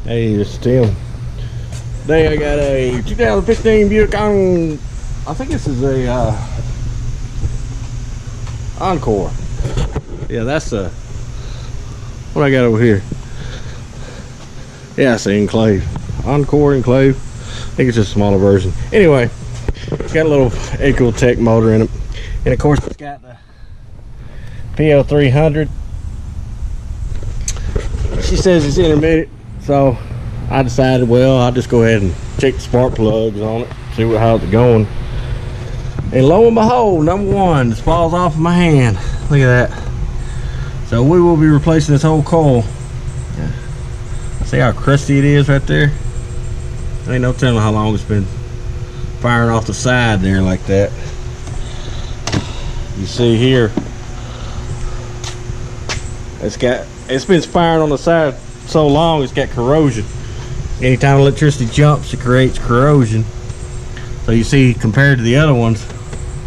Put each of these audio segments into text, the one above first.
Hey, it's Tim. Today I got a 2015 Buick Encore. I think this is a Encore. Yeah, that's a what I got over here. Yeah, it's an Enclave. Encore Enclave. I think it's just a smaller version. Anyway, it's got a little Ecotec motor in it, and of course it's got the PO300. She says it's intermittent, so I decided, well, I'll just go ahead and check the spark plugs on it, see how it's going. And lo and behold, number one just falls off of my hand. Look at that. So we will be replacing this whole coil. Yeah. See how crusty it is right there? Ain't no telling how long it's been firing off the side there like that. You see here, it's been firing on the side so long it's got corrosion. Anytime electricity jumps, it creates corrosion. So you see, compared to the other ones,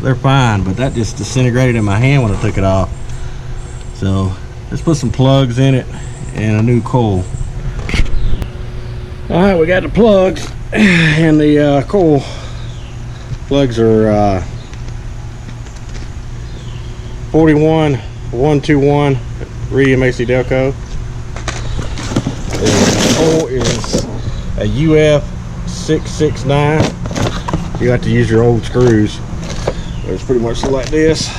they're fine, but that just disintegrated in my hand when I took it off. So let's put some plugs in it and a new coil. All right, we got the plugs, and the coil plugs are 41121 Radium AC Delco. The coil is a UF669. You have to use your old screws. It's pretty much like this.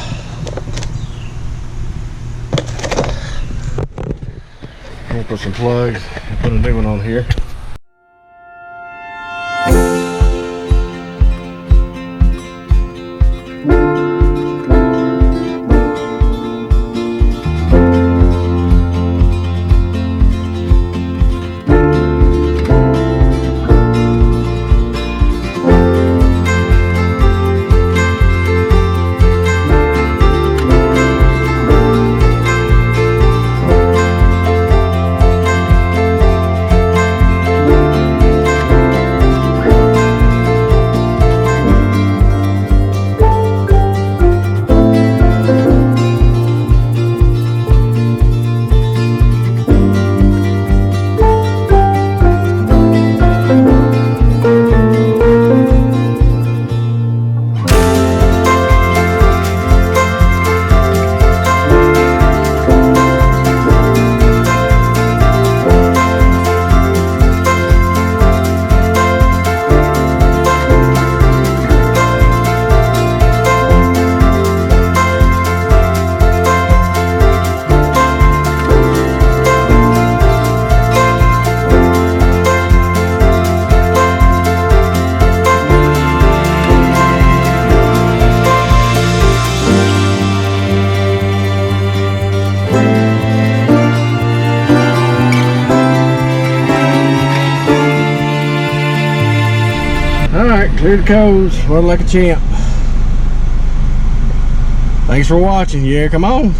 We'll put some plugs and put a new one on here. Alright, cleared the codes, run like a champ. Thanks for watching. Yeah, come on.